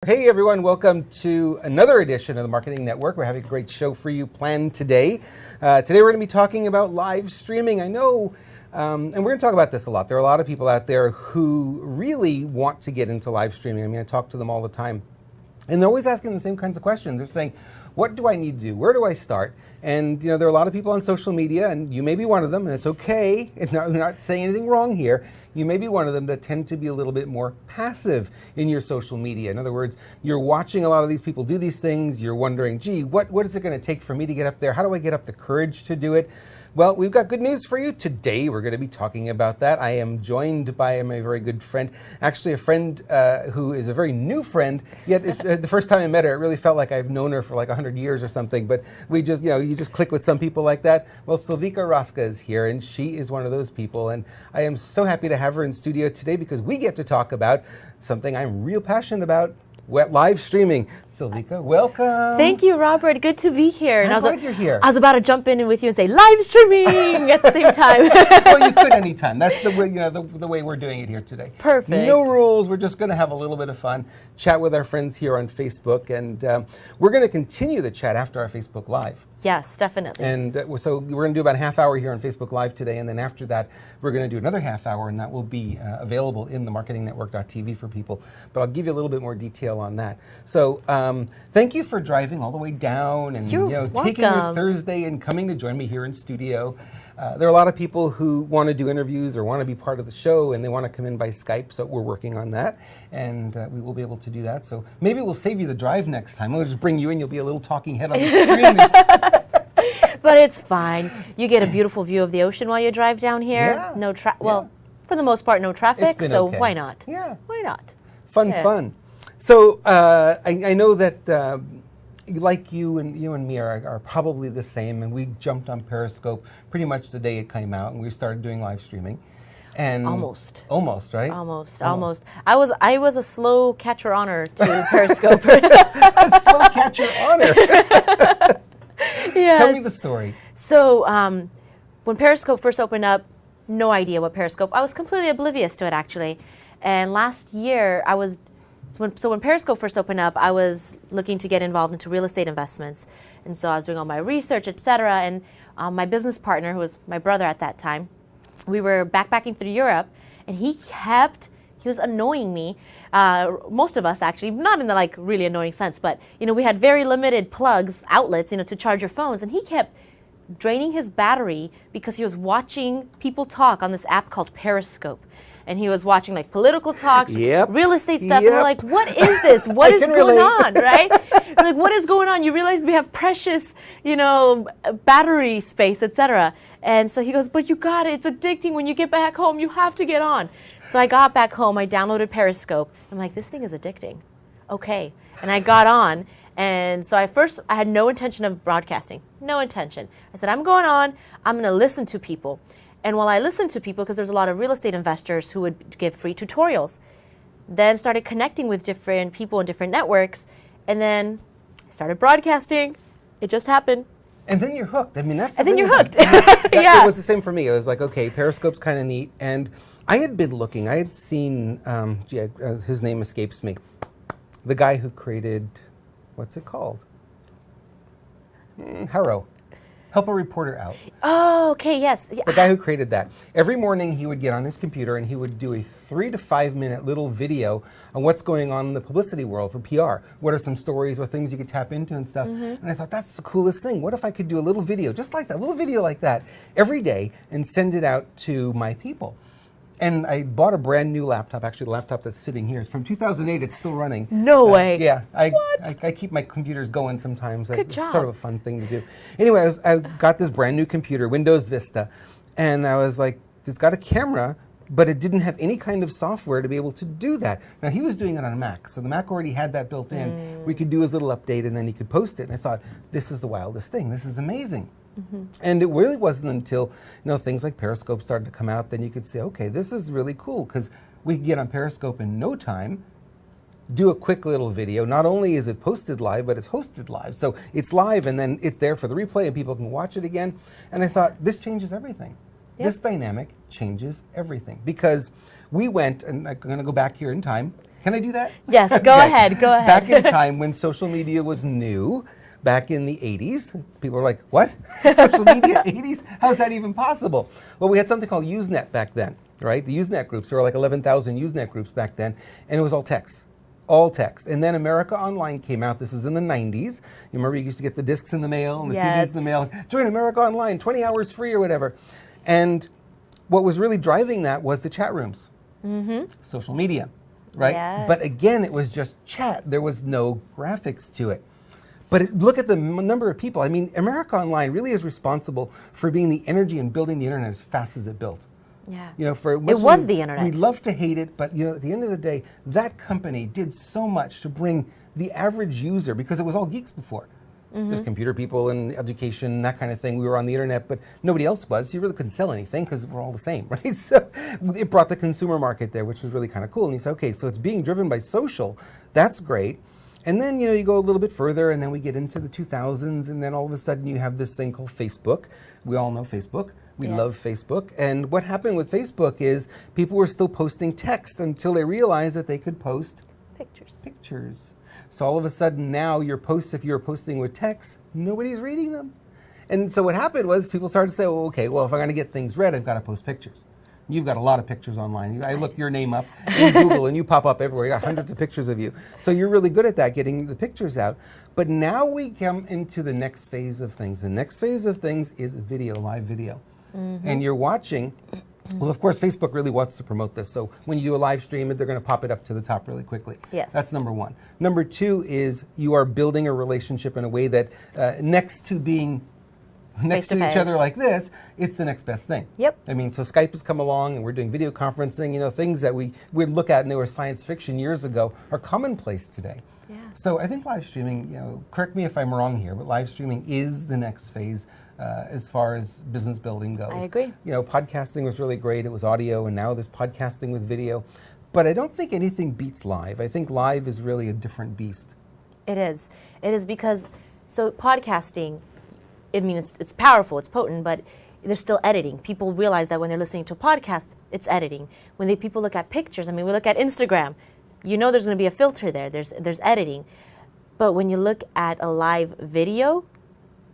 Hey everyone, welcome to another edition of the Marketing Network. We're having a great show for you planned today. Today we're going to be talking about live streaming. I know, and we're going to talk about this a lot. There are a lot of people out there who really want to get into live streaming. I mean, I talk to them all the time. And they're always asking the same kinds of questions. They're saying, what do I need to do? Where do I start? And there are a lot of people on social media, and you may be one of them, and it's okay. And we're not saying anything wrong here. You may be one of them that tend to be a little bit more passive in your social media. In other words, you're watching a lot of these people do these things. You're wondering, gee, what is it going to take for me to get up there? How do I get up the courage to do it? Well, we've got good news for you. Today, we're going to be talking about that. I am joined by my very good friend, actually a friend who is a very new friend, yet it's, the first time I met her, it really felt like I've known her for like 100 years or something, but we just, you just click with some people like that. Well, Silvica Rosca is here, and she is one of those people, and I am so happy to have her in studio today because we get to talk about something I'm real passionate about. Live streaming. Silvica, welcome. Thank you, Robert. Good to be here. I'm glad you're here. I was about to jump in with you and say live streaming at the same time. Well, you could anytime. That's the way, the way we're doing it here today. Perfect. No rules. We're just going to have a little bit of fun, chat with our friends here on Facebook, and we're going to continue the chat after our Facebook Live. Yes, definitely. And so we're going to do about a half hour here on Facebook Live today, and then after that, we're going to do another half hour, and that will be available in the marketingnetwork.tv for people. But I'll give you a little bit more detail on that. So thank you for driving all the way down and taking your Thursday and coming to join me here in studio. There are a lot of people who want to do interviews or want to be part of the show, and they want to come in by Skype, so we're working on that, and we will be able to do that. So maybe we'll save you the drive next time. We'll just bring you in. You'll be a little talking head on the screen. But it's fine. You get a beautiful view of the ocean while you drive down here. Yeah. No well, for the most part, no traffic, so okay. Why not? Yeah. Why not? Fun. So I know that like you and me are probably the same, and we jumped on Periscope pretty much the day it came out, and we started doing live streaming. And Almost, right? Almost. I was a slow catcher honor to Periscope. A slow catcher honor. Yes. Tell me the story. So when Periscope first opened up, no idea what Periscope. I was completely oblivious to it actually. And last year when Periscope first opened up, I was looking to get involved into real estate investments. And so I was doing all my research, etc. And my business partner, who was my brother at that time, we were backpacking through Europe, and he was annoying me. Most of us actually, not in the like really annoying sense, but we had very limited outlets, to charge your phones, and he kept draining his battery because he was watching people talk on this app called Periscope. And he was watching like political talks, real estate stuff, and we're like, what is this? What is going on, right? Like, what is going on? You realize we have precious, battery space, etc. And so he goes, but you got it. It's addicting. When you get back home, you have to get on. So I got back home. I downloaded Periscope. I'm like, this thing is addicting. Okay. And I got on. And so I had no intention of broadcasting. No intention. I said, I'm going on. I'm going to listen to people. And while I listened to people, because there's a lot of real estate investors who would give free tutorials, then started connecting with different people in different networks, and then I started broadcasting. It just happened. And then you're hooked. I mean, that's and then you're hooked. Yeah. It was the same for me. It was like, okay, Periscope's kind of neat. And I had been looking. I had seen, his name escapes me, the guy who created, what's it called? Harrow. Help a Reporter Out. Oh, okay, yes. The guy who created that. Every morning he would get on his computer and he would do a 3 to 5 minute little video on what's going on in the publicity world for PR. What are some stories or things you could tap into and stuff. Mm-hmm. And I thought, that's the coolest thing. What if I could do a little video just like that, a little video like that every day and send it out to my people? And I bought a brand new laptop, actually the laptop that's sitting here. It's from 2008, it's still running. No way. Yeah, I keep my computers going sometimes. Good job. It's sort of a fun thing to do. Anyway, I got this brand new computer, Windows Vista, and I was like, it's got a camera, but it didn't have any kind of software to be able to do that. Now he was doing it on a Mac, so the Mac already had that built in. We could do his little update and then he could post it. And I thought, this is the wildest thing, this is amazing. Mm-hmm. And it really wasn't until things like Periscope started to come out, then you could say, okay, this is really cool because we can get on Periscope in no time, do a quick little video. Not only is it posted live, but it's hosted live. So it's live and then it's there for the replay and people can watch it again. And I thought, this changes everything. Yep. This dynamic changes everything because we went, and I'm going to go back here in time, Can I do that? Yes, go ahead, go ahead. Back in time when social media was new, back in the 80s, people were like, what? Social media, 80s? How's that even possible? Well, we had something called Usenet back then, right? The Usenet groups, there were like 11,000 Usenet groups back then, and it was all text. All text. And then America Online came out. This is in the 90s. You remember you used to get the discs in the mail and the CDs in the mail. Join America Online, 20 hours free or whatever. And what was really driving that was the chat rooms. Social media, right? Yes. But again, it was just chat. There was no graphics to it. But look at the number of people. I mean, America Online really is responsible for being the energy and building the internet as fast as it built. Yeah. You know, for it was the internet. We'd love to hate it, but you know, at the end of the day, that company did so much to bring the average user, because it was all geeks before. There's computer people and education, that kind of thing. We were on the internet, but nobody else was. You really couldn't sell anything because we're all the same, right? So it brought the consumer market there, which was really kind of cool. And you say, okay, so it's being driven by social. That's great. And then, you know, you go a little bit further, and then we get into the 2000s, and then all of a sudden you have this thing called Facebook. We all know Facebook. We love Facebook. And what happened with Facebook is people were still posting text until they realized that they could post pictures. So all of a sudden now your posts, if you're posting with text, nobody's reading them. And so what happened was people started to say, well, okay, well, if I'm going to get things read, I've got to post pictures. You've got a lot of pictures online. I look your name up in Google and you pop up everywhere. You got hundreds of pictures of you. So you're really good at that, getting the pictures out. But now we come into the next phase of things. The next phase of things is video, live video. And you're watching. Well, of course, Facebook really wants to promote this. So when you do a live stream, they're going to pop it up to the top really quickly. Yes. That's number one. Number two is you are building a relationship in a way that next to being next to each other like this, it's the next best thing. Yep. I mean, so Skype has come along and we're doing video conferencing, you know, things that we would look at and they were science fiction years ago are commonplace today. Yeah. So I think live streaming, you know, correct me if I'm wrong here, but live streaming is the next phase as far as business building goes. I agree. You know, podcasting was really great. It was audio, and now there's podcasting with video. But I don't think anything beats live. I think live is really a different beast. It is. It is because, so podcasting, I mean, it's powerful, it's potent, but there's still editing. People realize that when they're listening to a podcast, it's editing. When people look at pictures, I mean, we look at Instagram, you know there's going to be a filter there. There's editing. But when you look at a live video,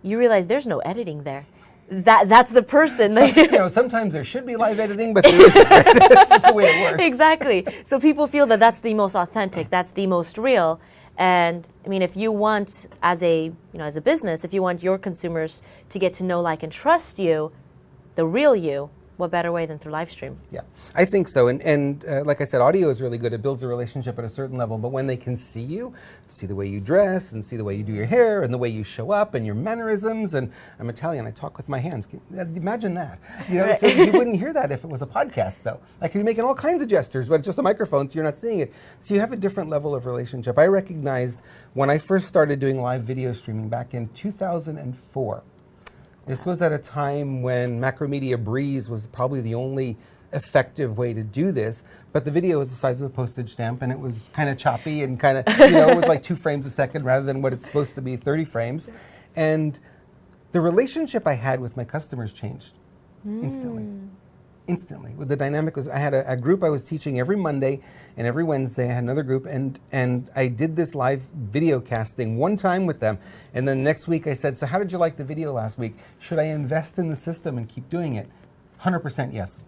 you realize there's no editing there. That's the person. So, you know, sometimes there should be live editing, but there isn't. That's just the way it works. Exactly. So people feel that that's the most authentic, that's the most real. And I mean, if you want, as a business, if you want your consumers to get to know, like, and trust you, the real you, what better way than through live stream? Yeah, I think so. And like I said, audio is really good. It builds a relationship at a certain level. But when they can see you, see the way you dress, and see the way you do your hair, and the way you show up, and your mannerisms, and I'm Italian, I talk with my hands. Imagine that. You know, so you wouldn't hear that if it was a podcast, though. Like, you're making all kinds of gestures, but it's just a microphone, so you're not seeing it. So you have a different level of relationship. I recognized when I first started doing live video streaming back in 2004. This was at a time when Macromedia Breeze was probably the only effective way to do this, but the video was the size of a postage stamp, and it was kind of choppy and kind of, you know, it was like 2 frames a second rather than what it's supposed to be, 30 frames. And the relationship I had with my customers changed instantly. Instantly. With the dynamic was, I had a group I was teaching every Monday and every Wednesday. I had another group, and I did this live video casting one time with them. And then next week I said, so how did you like the video last week? Should I invest in the system and keep doing it? 100% yes.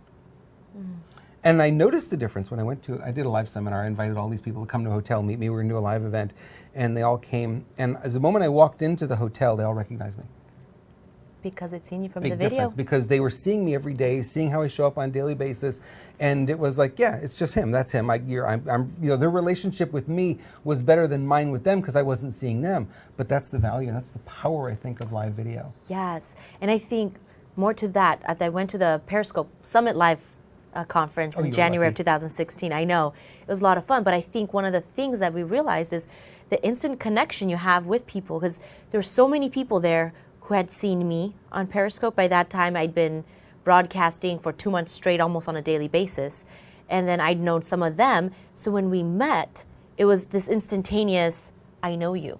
And I noticed the difference when I did a live seminar. I invited all these people to come to a hotel, meet me. We were going to do a live event. And they all came. And as the moment I walked into the hotel, they all recognized me. Because they'd seen you from Big the video. difference, because they were seeing me every day, seeing how I show up on a daily basis, and it was like, yeah, it's just him. That's him. You know, their relationship with me was better than mine with them because I wasn't seeing them. But that's the value, and that's the power, I think, of live video. Yes, and I think more to that. I went to the Periscope Summit Live conference in January of 2016. I know it was a lot of fun, but I think one of the things that we realized is the instant connection you have with people, because there were so many people there who had seen me on Periscope. By that time, I'd been broadcasting for 2 months straight, almost on a daily basis. And then I'd known some of them. So when we met, it was this instantaneous, I know you.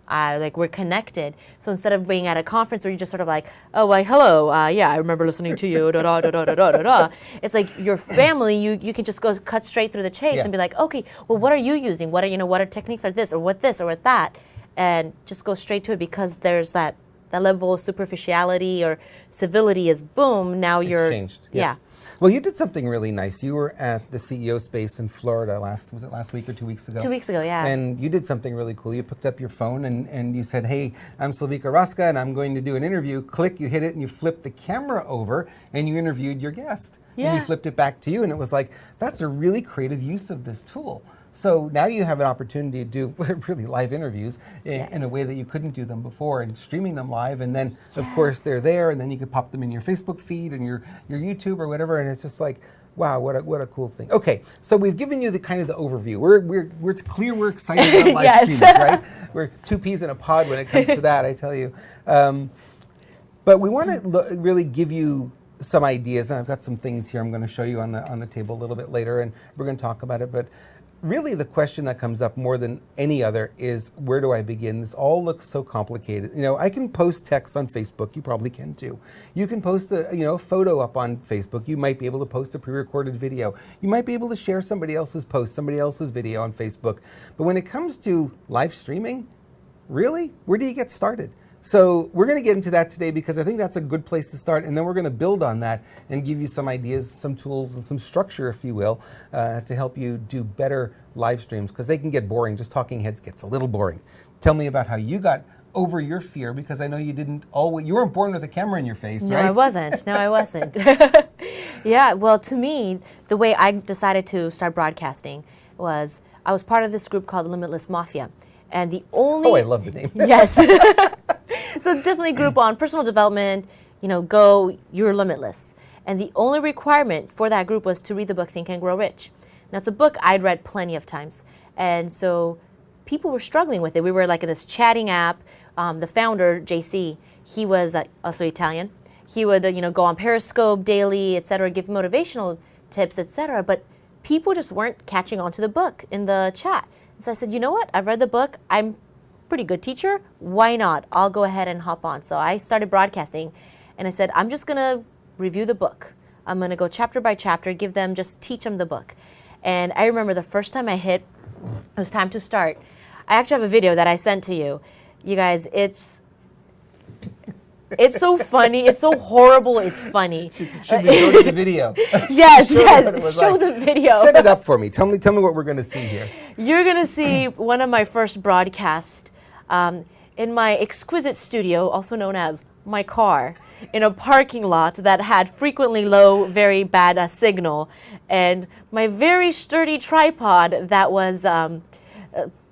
like we're connected. So instead of being at a conference where you're just sort of like, oh, like, hello, yeah, I remember listening to you, da da da da da da da da. It's like your family. You can just go cut straight through the chase and be like, okay, well, what are you using? What are what are techniques are this or what this or what that, and just go straight to it because there's that level of superficiality or civility is boom. Now you're changed. Yeah. Well, you did something really nice. You were at the CEO space in Florida was it last week or 2 weeks ago? 2 weeks ago, yeah. And you did something really cool. You picked up your phone and you said, hey, I'm Silvica Rosca and I'm going to do an interview. Click, you hit it and you flipped the camera over and you interviewed your guest. Yeah. And you flipped it back to you and it was like, that's a really creative use of this tool. So now you have an opportunity to do really live interviews in a way that you couldn't do them before, and streaming them live. And then, of course, they're there, and then you could pop them in your Facebook feed and your YouTube or whatever. And it's just like, wow, what a cool thing. Okay, so we've given you the kind of the overview. We're it's clear we're excited about live streaming, right? We're two peas in a pod when it comes to that, I tell you. But we want to really give you some ideas, and I've got some things here I'm going to show you on the table a little bit later, and we're going to talk about it. But really the question that comes up more than any other is, where do I begin? This all looks so complicated. I can post text on Facebook. You probably can too. You can post a photo up on Facebook. You might be able to post a pre-recorded video. You might be able to share somebody else's post, somebody else's video on Facebook. But when it comes to live streaming, really, where do you get started? So we're going to get into that today because I think that's a good place to start, and then we're going to build on that and give you some ideas, some tools, and some structure, if you will, to help you do better live streams, because they can get boring. Just talking heads gets a little boring. Tell me about how you got over your fear, because I know you weren't born with a camera in your face, right? No, I wasn't. No, I wasn't. Yeah, well, to me, the way I decided to start broadcasting was I was part of this group called Limitless Mafia. And the only... Oh, I love the name. Yes. So it's definitely a group on personal development, go, you're limitless. And the only requirement for that group was to read the book Think and Grow Rich. Now, it's a book I'd read plenty of times. And so people were struggling with it. We were like in this chatting app. The founder, JC, he was also Italian. He would, go on Periscope daily, et cetera, give motivational tips, et cetera. But people just weren't catching on to the book in the chat. So I said, you know what? I've read the book. I'm a pretty good teacher. Why not? I'll go ahead and hop on. So I started broadcasting, and I said, I'm just going to review the book. I'm going to go chapter by chapter, teach them the book. And I remember the first time it was time to start. I actually have a video that I sent to you. You guys, it's so funny. It's so horrible. It's funny. Should we go to the video? Yes, show the video. Set it up for me. Tell me what we're going to see here. You're going to see one of my first broadcasts in my exquisite studio, also known as my car, in a parking lot that had frequently low, very bad signal, and my very sturdy tripod that was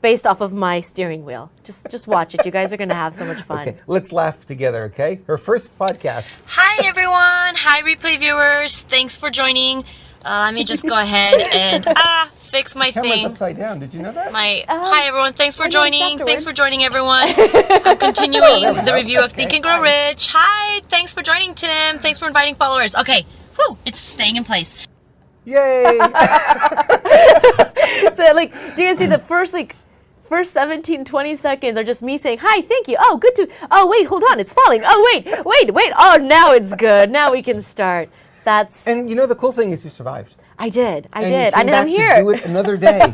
based off of my steering wheel. Just watch it. You guys are going to have so much fun. Okay, let's laugh together, okay? Her first podcast. Hi, everyone. Hi, replay viewers. Thanks for joining. Let me just go ahead and fix my Camera's thing. upside down. Did you know that? Hi, everyone. Thanks for joining. Thanks for joining, everyone. I'm continuing the review of Think and Grow Rich. Hi. Thanks for joining, Tim. Thanks for inviting followers. Okay. Whew, it's staying in place. Yay! So, do you see the first 17, 20 seconds are just me saying, hi, thank you. Oh, good to, oh, wait, hold on, it's falling. Oh, wait. Oh, now it's good. Now we can start. And the cool thing is you survived. I did. And I'm here. To do it another day.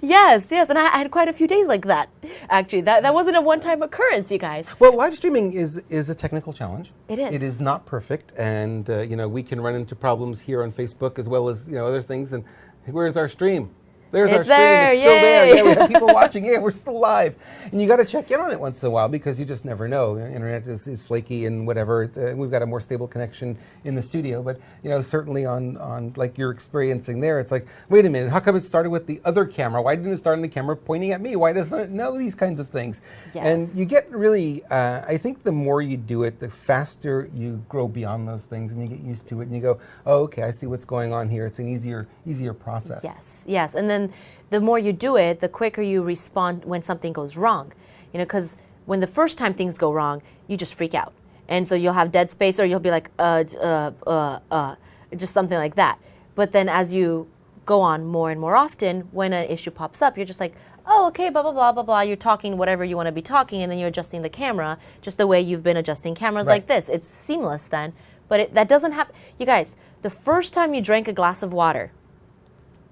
Yes. And I had quite a few days like that. Actually, that wasn't a one-time occurrence, you guys. Well, live streaming is a technical challenge. It is. It is not perfect, and we can run into problems here on Facebook as well as other things. And where's our stream? There's our stream. It's still there. Yeah, we have people watching. Yeah, we're still live. And you got to check in on it once in a while because you just never know. Internet is flaky and whatever. We've got a more stable connection in the studio, but certainly on like you're experiencing there, it's like, wait a minute, how come it started with the other camera? Why didn't it start on the camera pointing at me? Why doesn't it know these kinds of things? Yes. And you get really, I think the more you do it, the faster you grow beyond those things and you get used to it and you go, oh, okay, I see what's going on here. It's an easier process. Yes. And then the more you do it, the quicker you respond when something goes wrong. Because when the first time things go wrong, you just freak out. And so you'll have dead space or you'll be like, just something like that. But then as you go on more and more often, when an issue pops up, you're just like, oh, okay, blah, blah, blah, blah, blah. You're talking whatever you want to be talking, and then you're adjusting the camera just the way you've been adjusting cameras like this. It's seamless then. But that doesn't happen. You guys, the first time you drank a glass of water,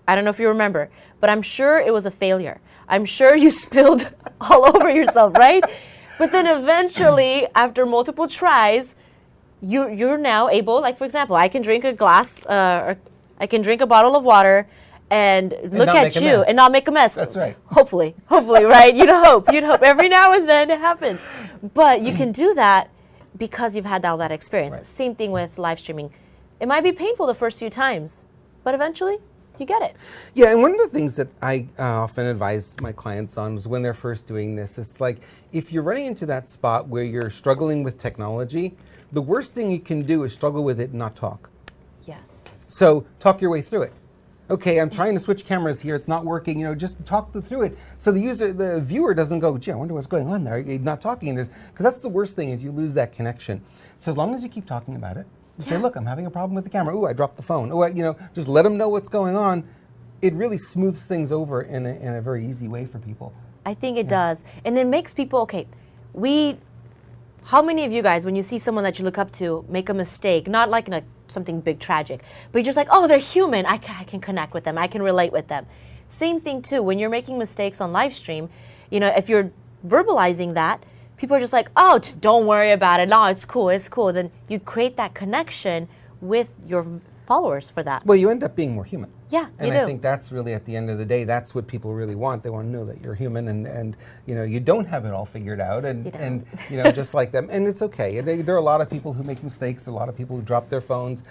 I don't know if you remember, but I'm sure it was a failure. I'm sure you spilled all over yourself, right? But then eventually, after multiple tries, you're now able, like for example, I can drink a glass, or I can drink a bottle of water and look at you and not make a mess. That's right. Hopefully, right? You'd hope every now and then it happens. But you can do that because you've had all that experience. Right. Same thing with live streaming. It might be painful the first few times, but eventually you get it. Yeah, and one of the things that I often advise my clients on is when they're first doing this, it's like if you're running into that spot where you're struggling with technology, the worst thing you can do is struggle with it and not talk. Yes. So talk your way through it. Okay, I'm trying to switch cameras here. It's not working. Just talk through it, so the viewer doesn't go, "Gee, I wonder what's going on there." You're not talking, because that's the worst thing is you lose that connection. So as long as you keep talking about it, say, "Look, I'm having a problem with the camera. Ooh, I dropped the phone." Oh, just let them know what's going on. It really smooths things over in a very easy way for people. I think it does, and it makes people okay. How many of you guys, when you see someone that you look up to make a mistake, not like in something big tragic, but you're just like, oh, they're human. I can connect with them. I can relate with them. Same thing too. When you're making mistakes on live stream, if you're verbalizing that, people are just like, oh, don't worry about it. No, it's cool. It's cool. Then you create that connection with your followers for that. Well, you end up being more human. Yeah, and you do. I think that's really, at the end of the day, that's what people really want. They want to know that you're human and you don't have it all figured out and just like them. And it's okay. There are a lot of people who make mistakes, a lot of people who drop their phones.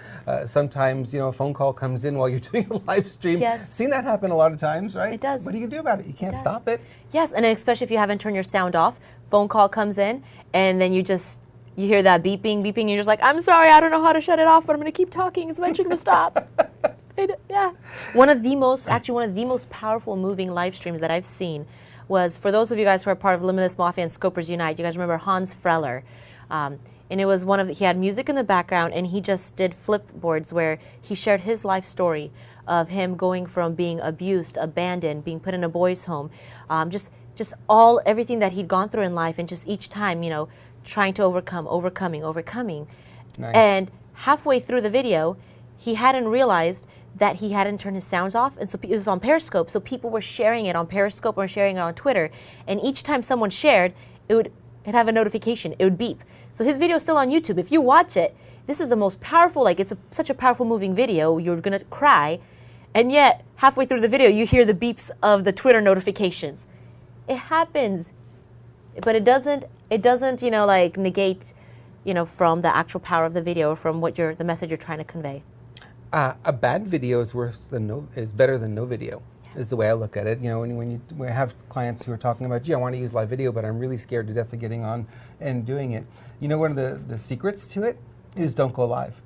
Sometimes, a phone call comes in while you're doing a live stream. Yes. Seen that happen a lot of times, right? It does. What do you do about it? You can't stop it. Yes, and especially if you haven't turned your sound off, phone call comes in, and then you hear that beeping, and you're just like, I'm sorry, I don't know how to shut it off, but I'm going to keep talking. It's eventually going to stop. Yeah. One of the most powerful moving live streams that I've seen was, for those of you guys who are part of Limitless Mafia and Scopers Unite, you guys remember Hans Freller. And it was he had music in the background, and he just did flipboards where he shared his life story of him going from being abused, abandoned, being put in a boys' home, just everything that he'd gone through in life, and just each time, trying to overcoming. Nice. And halfway through the video, he hadn't realized that he hadn't turned his sounds off, and so it was on Periscope, so people were sharing it on Periscope or sharing it on Twitter, and each time someone shared, it'd have a notification, it would beep. So his video is still on YouTube. If you watch it, this is the most powerful, such a powerful moving video, you're gonna cry, and yet halfway through the video, you hear the beeps of the Twitter notifications. It happens, but it doesn't negate, from the actual power of the video, or from the message you're trying to convey. A bad video is better than no video. Yes. Is the way I look at it. When I have clients who are talking about, I want to use live video, but I'm really scared to death of getting on and doing it. One of the secrets to it is don't go live.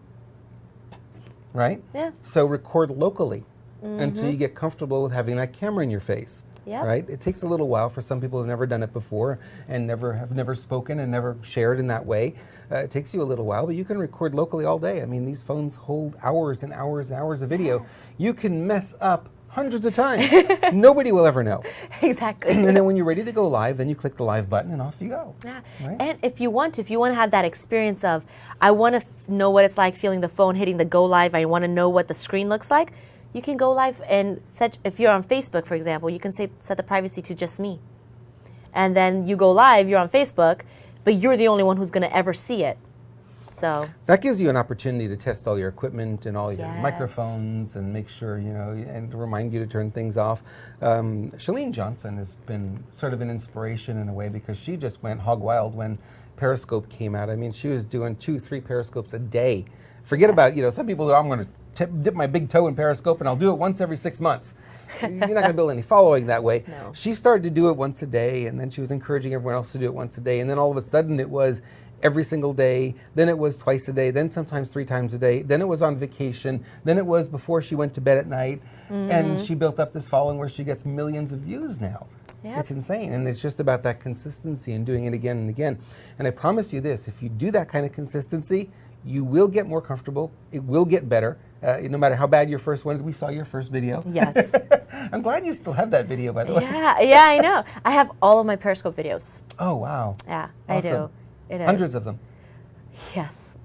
Right? Yeah. So record locally until you get comfortable with having that camera in your face. Yep. Right? It takes a little while for some people who've never done it before and have never spoken and never shared in that way. It takes you a little while, but you can record locally all day. I mean, these phones hold hours and hours and hours of video. You can mess up hundreds of times. Nobody will ever know. Exactly. And then when you're ready to go live, then you click the live button and off you go. Yeah. Right? And if you want to have that experience of, I want to know what it's like feeling the phone hitting the go live, I want to know what the screen looks like, you can go live and if you're on Facebook, for example, you can set the privacy to just me. And then you go live, you're on Facebook, but you're the only one who's going to ever see it. So that gives you an opportunity to test all your equipment and all your Yes. microphones and make sure, and to remind you to turn things off. Shalene Johnson has been sort of an inspiration in a way, because she just went hog wild when Periscope came out. I mean, she was doing 2-3 Periscopes a day. Forget about, some people, I'm going to dip my big toe in Periscope and I'll do it once every 6 months. You're not going to build any following that way. No. She started to do it once a day, and then she was encouraging everyone else to do it once a day, and then all of a sudden it was every single day, then it was twice a day, then sometimes 3 times a day, then it was on vacation, then it was before she went to bed at night, and she built up this following where she gets millions of views now. Yep. It's insane. And it's just about that consistency and doing it again and again. And I promise you this, if you do that kind of consistency, you will get more comfortable. It will get better. No matter how bad your first one is. We saw your first video. Yes. I'm glad you still have that video, by the way. Yeah, I know. I have all of my Periscope videos. Oh, wow. Yeah, Awesome. I do. It is. Hundreds of them. Yes.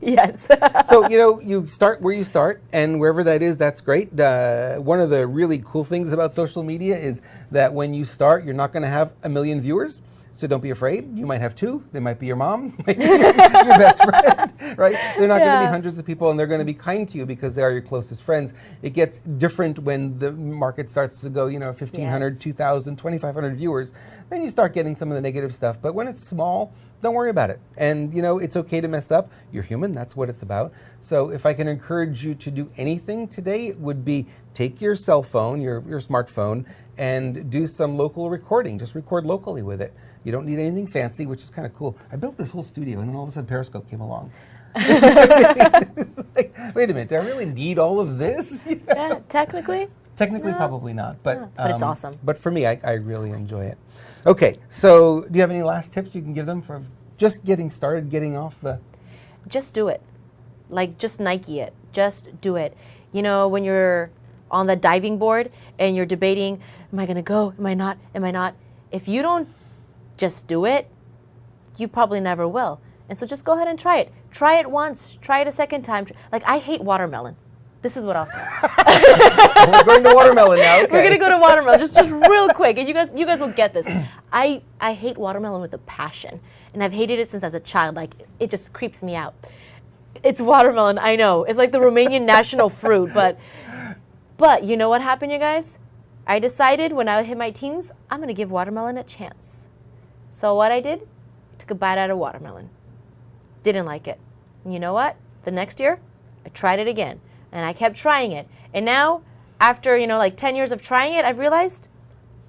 Yes. So, you start where you start, and wherever that is, that's great. One of the really cool things about social media is that when you start, you're not going to have 1 million viewers. So don't be afraid. You might have 2. They might be your mom, might be your best friend, right? They're not going to be hundreds of people, and they're going to be kind to you because they are your closest friends. It gets different when the market starts to go, 1,500, Yes. 2,000, 2,500 viewers. Then you start getting some of the negative stuff. But when it's small, don't worry about it. And, it's okay to mess up. You're human. That's what it's about. So if I can encourage you to do anything today, it would be take your cell phone, your smartphone, and do some local recording. Just record locally with it. You don't need anything fancy, which is kind of cool. I built this whole studio, and then all of a sudden Periscope came along. It's like, wait a minute, do I really need all of this? Yeah, technically. Technically, No. probably not, but But it's awesome. But for me, I really enjoy it. Okay, so do you have any last tips you can give them for just getting started, getting off the... Just do it. Like, just Nike it. Just do it. When you're on the diving board and you're debating, am I going to go? Am I not? Am I not? If you don't just do it, you probably never will. And so just go ahead and try it. Try it once. Try it a second time. Like, I hate watermelon. This is what I'll say. We're going to watermelon now. Okay. We're going to go to watermelon just real quick. And you guys will get this. I hate watermelon with a passion. And I've hated it since I was a child. Like, it just creeps me out. It's watermelon, I know. It's like the Romanian national fruit. But you know what happened, you guys? I decided when I hit my teens, I'm going to give watermelon a chance. So what I did, took a bite out of watermelon. Didn't like it. And you know what? The next year, I tried it again. And I kept trying it. And now, after, 10 years of trying it, I've realized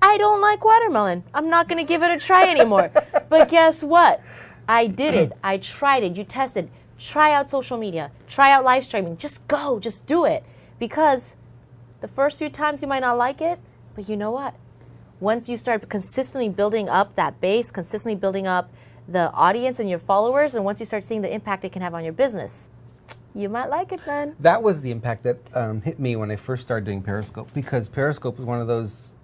I don't like watermelon. I'm not going to give it a try anymore. But guess what? I did it. I tried it. You tested. Try out social media. Try out live streaming. Just go. Just do it. Because the first few times you might not like it, but you know what? Once you start consistently building up that base, consistently building up the audience and your followers, and once you start seeing the impact it can have on your business, you might like it then. That was the impact that hit me when I first started doing Periscope, because Periscope was one of those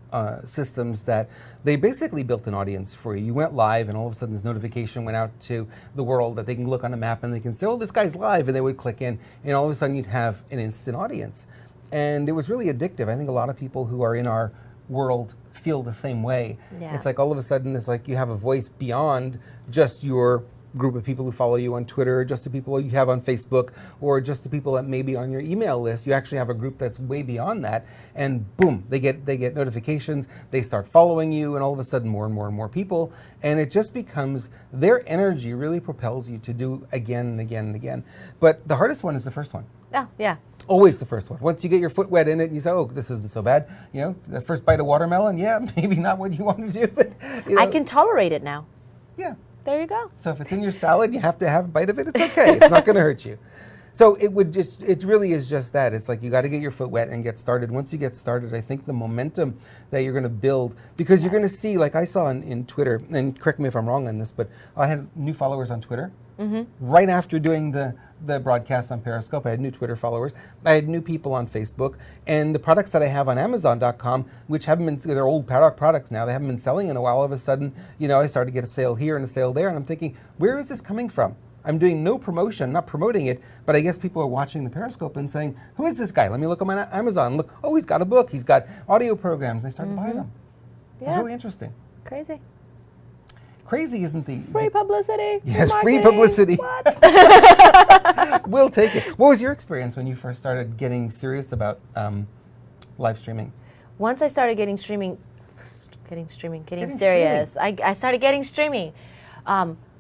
systems that they basically built an audience for you. You went live, and all of a sudden this notification went out to the world that they can look on a map and they can say, oh, this guy's live, and they would click in, and all of a sudden you'd have an instant audience. And it was really addictive. I think a lot of people who are in our world feel the same way. Yeah. It's like all of a sudden it's like you have a voice beyond just your group of people who follow you on Twitter, or just the people you have on Facebook, or just the people that may be on your email list. You actually have a group that's way beyond that, and boom, they get notifications, they start following you, and all of a sudden more and more and more people, and it just becomes, their energy really propels you to do again and again and again. But the hardest one is the first one. Oh, yeah. Always the first one. Once you get your foot wet in it and you say, oh, this isn't so bad, the first bite of watermelon, yeah, maybe not what you want to do, but I can tolerate it now. Yeah. There you go. So if it's in your salad, you have to have a bite of it, it's okay. It's not going to hurt you. So it really is just that. It's like you got to get your foot wet and get started. Once you get started, I think the momentum that you're going to build, because you're going to see, like I saw in Twitter, and correct me if I'm wrong on this, but I had new followers on Twitter. Right after doing the broadcast on Periscope, I had new Twitter followers. I had new people on Facebook. And the products that I have on Amazon.com, which haven't been, they're old products now, they haven't been selling in a while. All of a sudden, I started to get a sale here and a sale there. And I'm thinking, where is this coming from? I'm doing no promotion, not promoting it, but I guess people are watching the Periscope and saying, who is this guy? Let me look on my Amazon. Look, oh, he's got a book. He's got audio programs. They start to buy them. Yeah. It's really interesting. Crazy. Crazy isn't the... Free publicity. Yes, free marketing. publicity. What? We'll take it. What was your experience when you first started getting serious about live streaming? Once I started getting serious, I started getting streaming.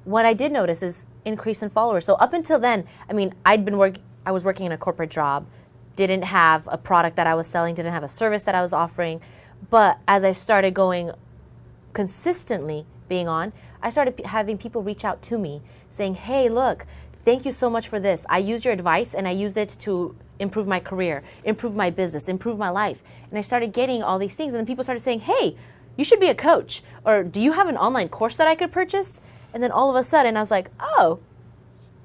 What I did notice is increase in followers. So up until then, I was working in a corporate job, didn't have a product that I was selling, didn't have a service that I was offering. But as I started going consistently being on, I started having people reach out to me saying, hey, look, thank you so much for this. I used your advice and I used it to improve my career, improve my business, improve my life. And I started getting all these things. And then people started saying, hey, you should be a coach, or do you have an online course that I could purchase? And then all of a sudden I was like, oh,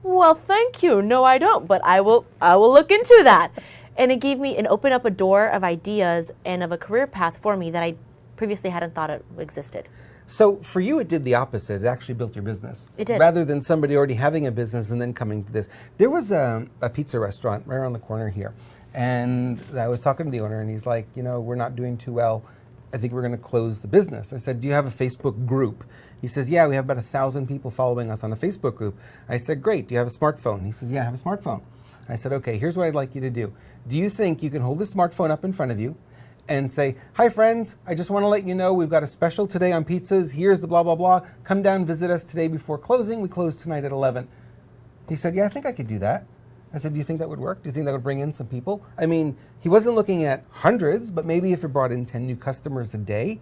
well, thank you. No, I don't, but I will look into that. And it gave me and opened up a door of ideas and of a career path for me that I previously hadn't thought it existed. So for you, it did the opposite. It actually built your business. It did. Rather than somebody already having a business and then coming to this. There was a pizza restaurant right around the corner here. And I was talking to the owner, and he's like, we're not doing too well. I think we're going to close the business. I said, do you have a Facebook group? He says, yeah, we have about 1,000 people following us on a Facebook group. I said, great. Do you have a smartphone? He says, yeah, I have a smartphone. I said, okay, here's what I'd like you to do. Do you think you can hold the smartphone up in front of you and say, hi friends, I just want to let you know we've got a special today on pizzas. Here's the blah, blah, blah. Come down, visit us today before closing. We close tonight at 11. He said, yeah, I think I could do that. I said, do you think that would work? Do you think that would bring in some people? I mean, he wasn't looking at hundreds, but maybe if it brought in 10 new customers a day,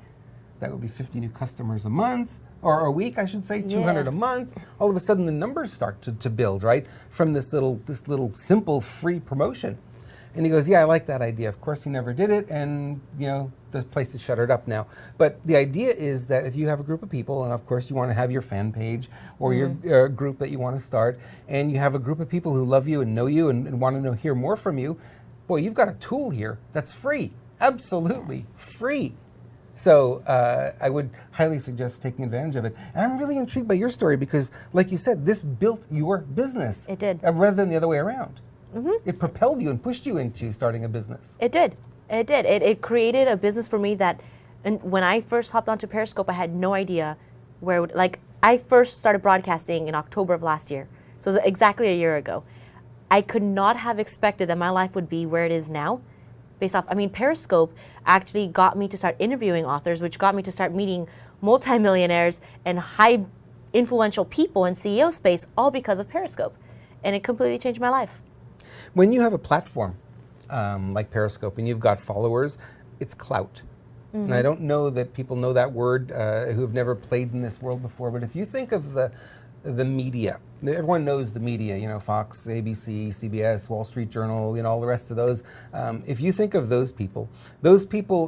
that would be 50 new customers a month, or a week, I should say, 200 a month. All of a sudden, the numbers start to build, right? From this little simple free promotion. And he goes, yeah, I like that idea. Of course, he never did it, and the place is shuttered up now. But the idea is that if you have a group of people, and of course you want to have your fan page or your group that you want to start, and you have a group of people who love you and know you and want to hear more from you, boy, you've got a tool here that's free, absolutely free. So I would highly suggest taking advantage of it. And I'm really intrigued by your story because, like you said, this built your business. It did. Rather than the other way around. It propelled you and pushed you into starting a business. It did. It did. It created a business for me that, and when I first hopped onto Periscope, I had no idea where it would, I first started broadcasting in October of last year. So it was exactly a year ago. I could not have expected that my life would be where it is now based off, Periscope actually got me to start interviewing authors, which got me to start meeting multimillionaires and high influential people in CEO space, all because of Periscope. And it completely changed my life. When you have a platform like Periscope and you've got followers, it's clout. And I don't know that people know that word who have never played in this world before, but if you think of the media, everyone knows the media, Fox, ABC, CBS, Wall Street Journal, all the rest of those. If you think of those people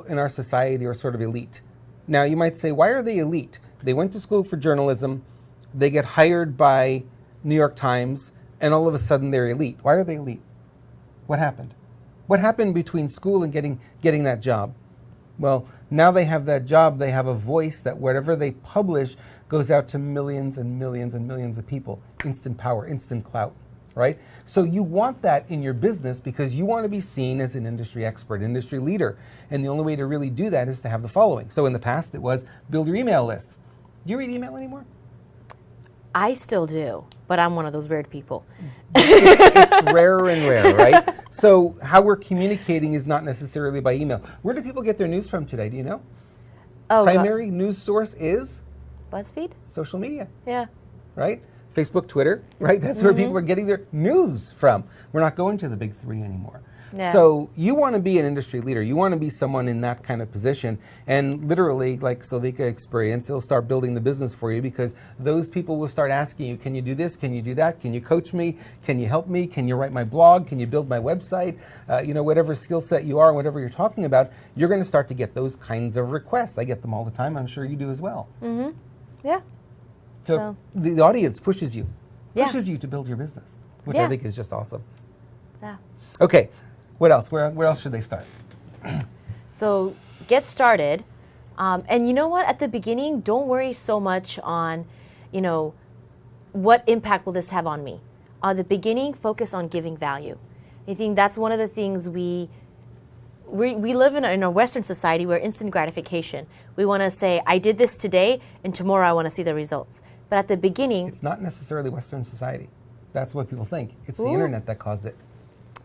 in our society are sort of elite. Now you might say, why are they elite? They went to school for journalism, they get hired by New York Times, and all of a sudden they're elite. Why are they elite? What happened? What happened between school and getting that job? Well, now they have that job, they have a voice that whatever they publish goes out to millions and millions and millions of people. Instant power, instant clout, right? So you want that in your business because you want to be seen as an industry expert, industry leader. And the only way to really do that is to have the following. So in the past it was build your email list. Do you read email anymore? I still do, but I'm one of those weird people. It's rarer and rarer, right? So how we're communicating is not necessarily by email. Where do people get their news from today? Do you know? Oh, Primary news source is? BuzzFeed? Social media. Yeah. Right? Facebook, Twitter, right? That's where people are getting their news from. We're not going to the big three anymore. Yeah. So you want to be an industry leader. You want to be someone in that kind of position. And literally, like Silvica experience, it'll start building the business for you because those people will start asking you, can you do this? Can you do that? Can you coach me? Can you help me? Can you write my blog? Can you build my website? Whatever skill set you are, whatever you're talking about, you're going to start to get those kinds of requests. I get them all the time. I'm sure you do as well. Yeah. So the audience pushes you Yeah. you to build your business, which Yeah. I think is just awesome. Yeah. Okay, what else? Where else should they start? So get started. And you know what? At the beginning, don't worry so much on, what impact will this have on me? At the beginning, focus on giving value. I think that's one of the things we live in a Western society where instant gratification. We want to say, I did this today, and tomorrow I want to see the results. But at the beginning... It's not necessarily Western society. That's what people think. It's the internet that caused it.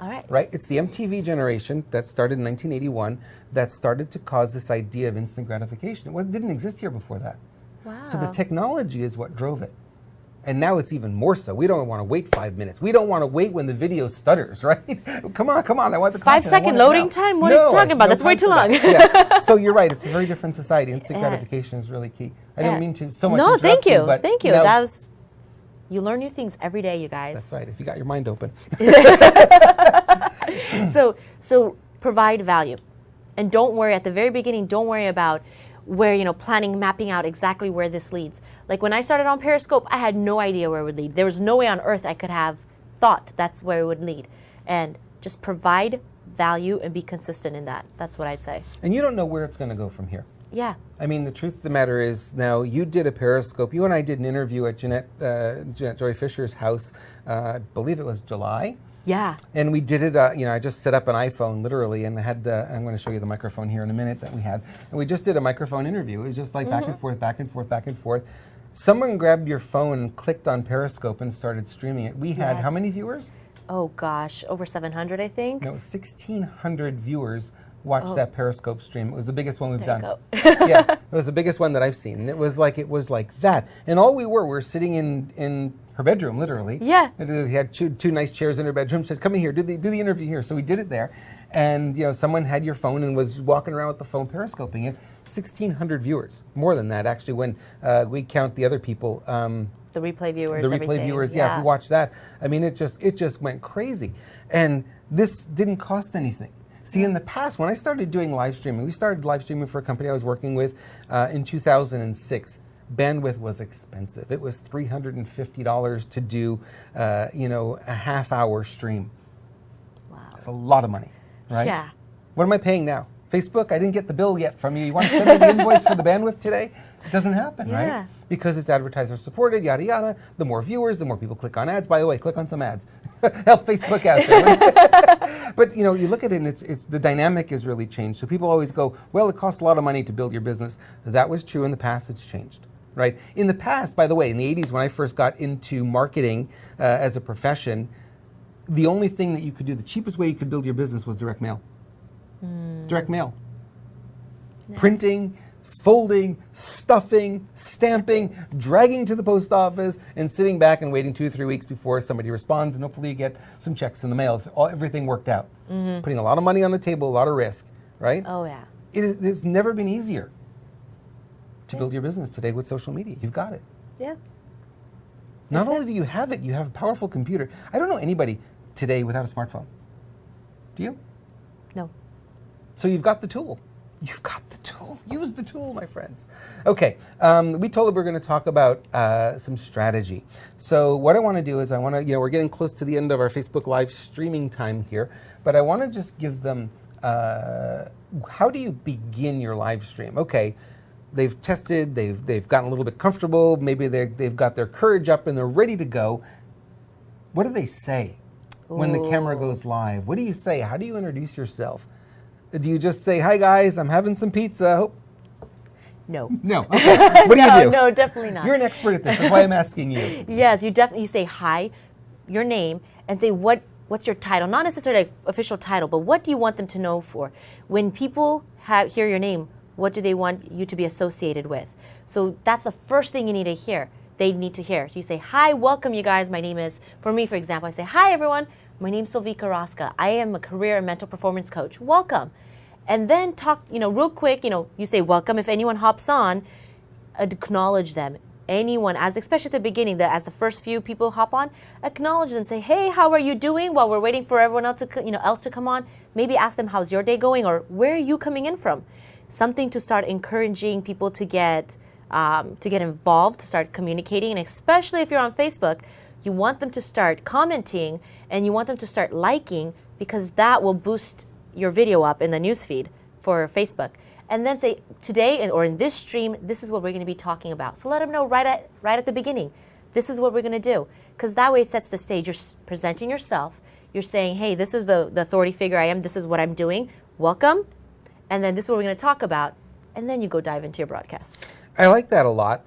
All right. Right? It's the MTV generation that started in 1981 that started to cause this idea of instant gratification. It didn't exist here before that. Wow. So the technology is what drove it. And now it's even more so. We don't want to wait 5 minutes. We don't want to wait when the video stutters, right? Come on, I want the content. 5-second loading time? What are you talking about? That's way too long. Yeah. So you're right. It's a very different society. Instant gratification is really key. I didn't mean to so much No, thank you. but Thank you. now- You learn new things every day, you guys. That's right. If you got your mind open. So provide value. And don't worry, at the very beginning, don't worry about where, planning, mapping out exactly where this leads. Like when I started on Periscope, I had no idea where it would lead. There was no way on earth I could have thought that's where it would lead. And just provide value and be consistent in that. That's what I'd say. And you don't know where it's going to go from here. Yeah. I mean, the truth of the matter is, now you did a Periscope. You and I did an interview at Jeanette Joy Fisher's house. I believe it was July. Yeah. And we did it. I just set up an iPhone literally, and I had. I'm going to show you the microphone here in a minute that we had. And we just did a microphone interview. It was just like back and forth, back and forth, back and forth. Someone grabbed your phone and clicked on Periscope and started streaming it. We had how many viewers? Oh gosh, over 700, I think. No, 1,600 viewers watched that Periscope stream. It was the biggest one we've done. Yeah, it was the biggest one that I've seen. And it was like that. And all we were sitting in her bedroom, literally. Yeah. And we had two nice chairs in her bedroom. She said, "Come in here, do the interview here." So we did it there. And someone had your phone and was walking around with the phone periscoping it. 1,600 viewers, more than that actually. When we count the other people. The replay viewers. The replay everything. viewers, yeah. If you watch that, I mean, it just went crazy. And this didn't cost anything. See, in the past, when I started doing live streaming, we started live streaming for a company I was working with in 2006. Bandwidth was expensive. It was $350 to do, a half-hour stream. Wow. That's a lot of money, right? Yeah. What am I paying now? Facebook, I didn't get the bill yet from you. You want to send me the invoice for the bandwidth today? It doesn't happen, right? Because it's advertiser supported, yada, yada. The more viewers, the more people click on ads. By the way, click on some ads. Help Facebook out there. But, you look at it and it's the dynamic has really changed. So people always go, well, it costs a lot of money to build your business. That was true in the past. It's changed, right? In the past, by the way, in the 80s, when I first got into marketing as a profession, the only thing that you could do, the cheapest way you could build your business was direct mail. Direct mail. No. Printing, folding, stuffing, stamping, dragging to the post office, and sitting back and waiting 2 or 3 weeks before somebody responds, and hopefully you get some checks in the mail if everything worked out. Putting a lot of money on the table, a lot of risk, right? Oh, yeah. It's never been easier to build your business today with social media. You've got it. Yeah. Not only do you have it, you have a powerful computer. I don't know anybody today without a smartphone. Do you? No. So you've got the tool. You've got the tool. Use the tool, my friends. Okay, we told them we're going to talk about some strategy. So what I want to do is we're getting close to the end of our Facebook Live streaming time here, but I want to just give them, how do you begin your live stream? Okay, they've tested, they've gotten a little bit comfortable, maybe they've got their courage up and they're ready to go. What do they say when the camera goes live? What do you say? How do you introduce yourself? Do you just say, "Hi guys, I'm having some pizza"? No. No. Okay. What do you do? No, definitely not. You're an expert at this. That's why I'm asking you. Yes, you say hi, your name, and say what's your title. Not necessarily like official title, but what do you want them to know for? When people hear your name, what do they want you to be associated with? So that's the first thing you need to hear. They need to hear. So you say, "Hi, welcome you guys. My name is," for me, for example, I say, "Hi everyone. My name's Silvica Rosca. I am a career and mental performance coach. Welcome." And then talk, real quick, you say welcome. If anyone hops on, acknowledge them. Anyone, especially at the beginning, as the first few people hop on, acknowledge them. Say, "Hey, how are you doing?" While we're waiting for everyone else to come on, maybe ask them, "How's your day going?" Or, "Where are you coming in from?" Something to start encouraging people to get involved, to start communicating, and especially if you're on Facebook, you want them to start commenting and you want them to start liking, because that will boost your video up in the newsfeed for Facebook. And then say, "Today or in this stream, this is what we're going to be talking about." So let them know right at the beginning, this is what we're going to do, because that way it sets the stage. You're presenting yourself. You're saying, "Hey, this is the authority figure I am. This is what I'm doing. Welcome." And then this is what we're going to talk about. And then you go dive into your broadcast. I like that a lot.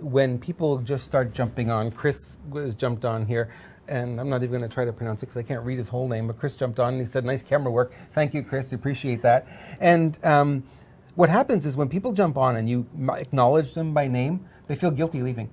When people just start jumping on, Chris was jumped on here, and I'm not even going to try to pronounce it because I can't read his whole name, but Chris jumped on and he said, "Nice camera work." Thank you, Chris. Appreciate that. And what happens is when people jump on and you acknowledge them by name, they feel guilty leaving.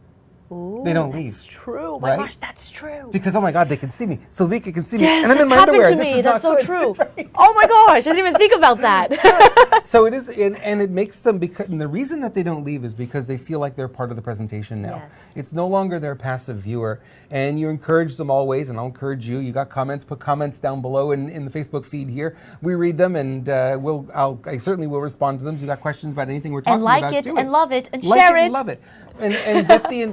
Ooh, they don't leave. That's true. Oh my right? gosh, that's true. Because, oh my God, they can see me. Silvica can see me. Yes, And I'm in my happened underwear. to This me. is That's not so good. true. Right? Oh my gosh, I didn't even think about that. So it is, and it makes them, because, and the reason that they don't leave is because they feel like they're part of the presentation now. Yes. It's no longer their passive viewer, and you encourage them always, and I'll encourage you. You got comments, put comments down below in the Facebook feed here. We read them, and I certainly will respond to them. So you got questions about anything we're talking And like about, it, do and love it, and like share it. it. And love it. And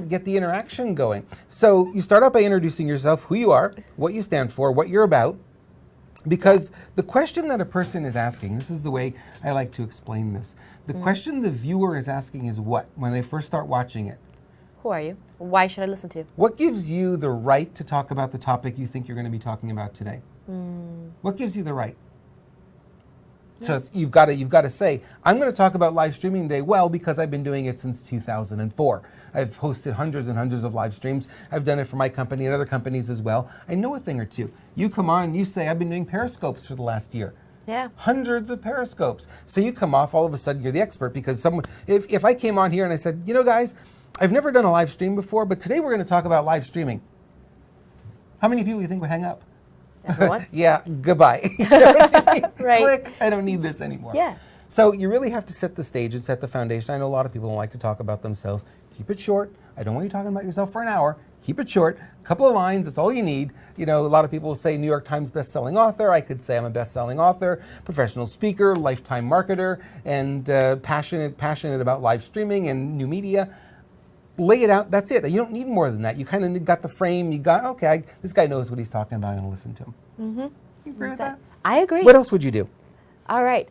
get the interaction going. So you start out by introducing yourself, who you are, what you stand for, what you're about. Because the question that a person is asking, this is the way I like to explain this. The question the viewer is asking is what, when they first start watching it? Who are you? Why should I listen to you? What gives you the right to talk about the topic you think you're going to be talking about today? What gives you the right? So you've got to say, I'm going to talk about live streaming today, well, because I've been doing it since 2004. I've hosted hundreds and hundreds of live streams. I've done it for my company and other companies as well. I know a thing or two. You come on and you say, I've been doing Periscopes for the last year. Yeah. Hundreds of Periscopes. So you come off, all of a sudden you're the expert, because someone, if I came on here and I said, you know guys, I've never done a live stream before, but today we're going to talk about live streaming. How many people do you think would hang up? Everyone? Yeah, goodbye. Right. Click, I don't need this anymore. Yeah. So you really have to set the stage and set the foundation. I know a lot of people don't like to talk about themselves. Keep it short. I don't want you talking about yourself for an hour. Keep it short. A couple of lines, that's all you need. You know, a lot of people will say New York Times best-selling author. I could say I'm a best-selling author, professional speaker, lifetime marketer, and passionate about live streaming and new media. Lay it out, that's it. You don't need more than that. You kind of got the frame, you got, okay, this guy knows what he's talking about, I'm going to listen to him. Mm-hmm. You agree with that? I agree. What else would you do? All right.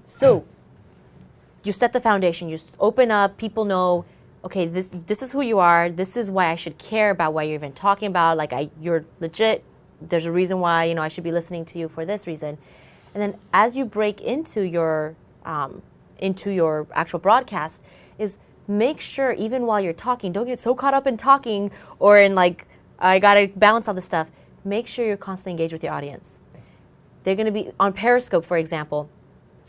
So you set the foundation. You open up. People know, okay, this is who you are. This is why I should care about what you're even talking about. Like, you're legit. There's a reason why, I should be listening to you for this reason. And then as you break into your actual broadcast, is make sure even while you're talking, don't get so caught up in talking or in like, I got to balance all this stuff. Make sure you're constantly engaged with your audience. They're going to be on Periscope, for example.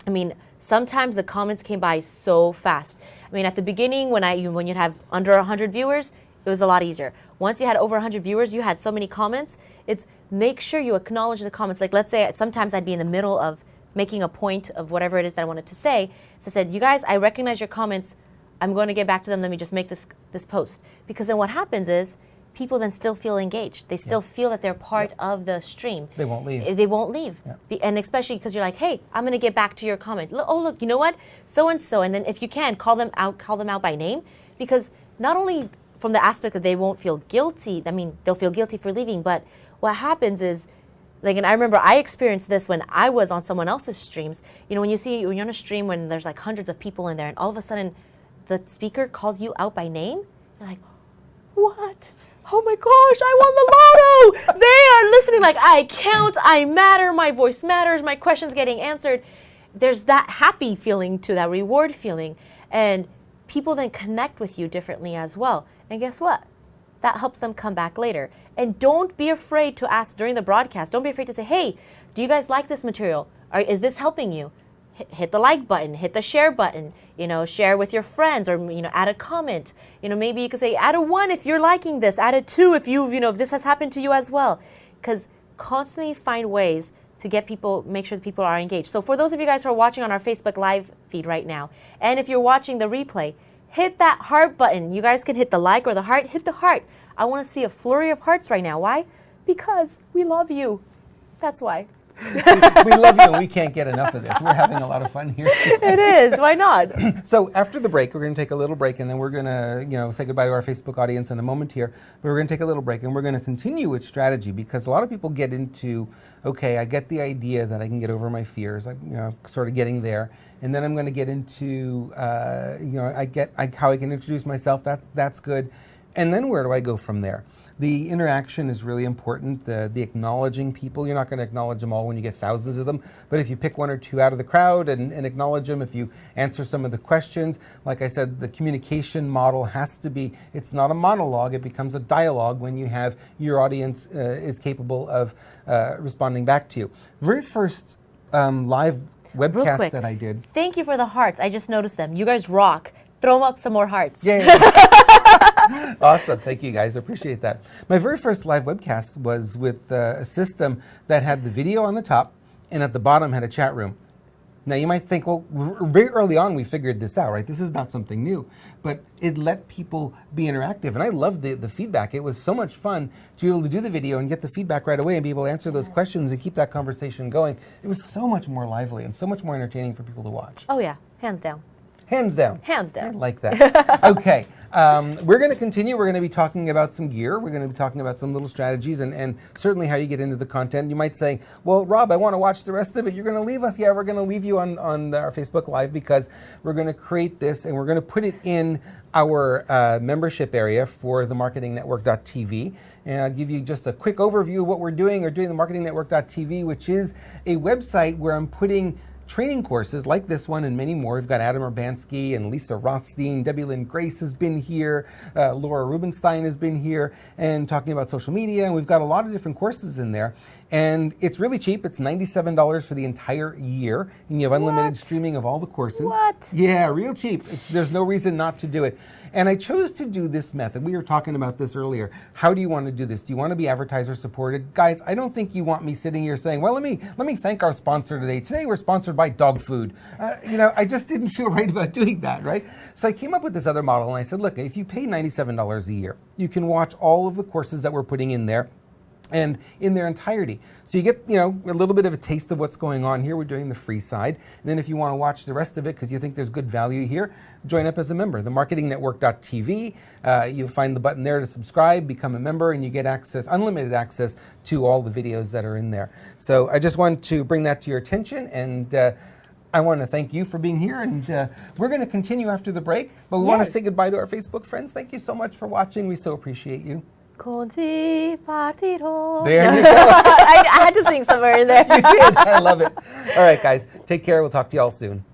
I mean, sometimes the comments came by so fast. I mean, at the beginning, when you'd have under 100 viewers, it was a lot easier. Once you had over 100 viewers, you had so many comments. It's make sure you acknowledge the comments. Like, let's say sometimes I'd be in the middle of making a point of whatever it is that I wanted to say. So I said, you guys, I recognize your comments. I'm going to get back to them. Let me just make this post. Because then what happens is people then still feel engaged. They still feel that they're part of the stream. They won't leave. They won't leave. Yeah. And especially because you're like, hey, I'm going to get back to your comment. Look, you know what? So-and-so. And then if you can, call them out by name. Because not only from the aspect that they won't feel guilty, I mean, they'll feel guilty for leaving, but what happens is, like, and I remember I experienced this when I was on someone else's streams. When you're on a stream when there's like hundreds of people in there and all of a sudden the speaker calls you out by name, you're like, what? Oh my gosh, I won the lotto! They are listening like, I count, I matter, my voice matters, my question's getting answered. There's that happy feeling to that reward feeling. And people then connect with you differently as well. And guess what? That helps them come back later. And don't be afraid to ask during the broadcast. Don't be afraid to say, hey, do you guys like this material? Is this helping you? Hit the like button, hit the share button, share with your friends, or, add a comment. Maybe you could say, add a 1 if you're liking this, add a 2 if if this has happened to you as well. Because constantly find ways to make sure that people are engaged. So for those of you guys who are watching on our Facebook Live feed right now, and if you're watching the replay, hit that heart button. You guys can hit the like or the heart, hit the heart. I want to see a flurry of hearts right now. Why? Because we love you. That's why. We love you and we can't get enough of this. We're having a lot of fun here today. It is. Why not? So after the break, we're going to take a little break, and then we're going to say goodbye to our Facebook audience in a moment here. But we're going to take a little break, and we're going to continue with strategy, because a lot of people get into, okay, I get the idea that I can get over my fears. I'm sort of getting there. And then I'm going to get into, I get how I can introduce myself. That's good. And then where do I go from there? The interaction is really important, the acknowledging people. You're not going to acknowledge them all when you get thousands of them, but if you pick 1 or 2 out of the crowd and acknowledge them, if you answer some of the questions, like I said, the communication model has to be, it's not a monologue, it becomes a dialogue when you have your audience is capable of responding back to you. Very first live webcast that I did. Thank you for the hearts. I just noticed them. You guys rock. Throw them up some more hearts. Yeah. Awesome. Thank you, guys. I appreciate that. My very first live webcast was with a system that had the video on the top and at the bottom had a chat room. Now, you might think, well, very early on we figured this out, right? This is not something new. But it let people be interactive. And I loved the feedback. It was so much fun to be able to do the video and get the feedback right away and be able to answer those questions and keep that conversation going. It was so much more lively and so much more entertaining for people to watch. Oh, yeah. Hands down. Hands down. Hands down. I like that. Okay. We're going to continue. We're going to be talking about some gear. We're going to be talking about some little strategies and certainly how you get into the content. You might say, well, Rob, I want to watch the rest of it. You're going to leave us? Yeah, we're going to leave you on our Facebook Live because we're going to create this and we're going to put it in our membership area for the marketingnetwork.tv. And I'll give you just a quick overview of what we're doing. We're doing the marketingnetwork.tv, which is a website where I'm putting training courses like this one and many more. We've got Adam Urbanski and Lisa Rothstein. Debbie Lynn Grace has been here. Laura Rubenstein has been here and talking about social media. And we've got a lot of different courses in there. And it's really cheap. It's $97 for the entire year. And you have unlimited streaming of all the courses. What? Yeah, real cheap. There's no reason not to do it. And I chose to do this method. We were talking about this earlier. How do you want to do this? Do you want to be advertiser supported? Guys, I don't think you want me sitting here saying, well, let me thank our sponsor today. Today we're sponsored by dog food. I just didn't feel right about doing that, right? So I came up with this other model and I said, look, if you pay $97 a year, you can watch all of the courses that we're putting in there and in their entirety. So you get, a little bit of a taste of what's going on here. We're doing the free side. And then if you want to watch the rest of it because you think there's good value here, join up as a member. The marketingnetwork.tv, you'll find the button there to subscribe, become a member, and you get access, unlimited access to all the videos that are in there. So I just want to bring that to your attention, and I want to thank you for being here, and we're going to continue after the break, but we want to say goodbye to our Facebook friends. Thank you so much for watching. We so appreciate you. Conti partiro. There you go. I had to sing somewhere in there. You did. I love it. All right, guys. Take care. We'll talk to you all soon.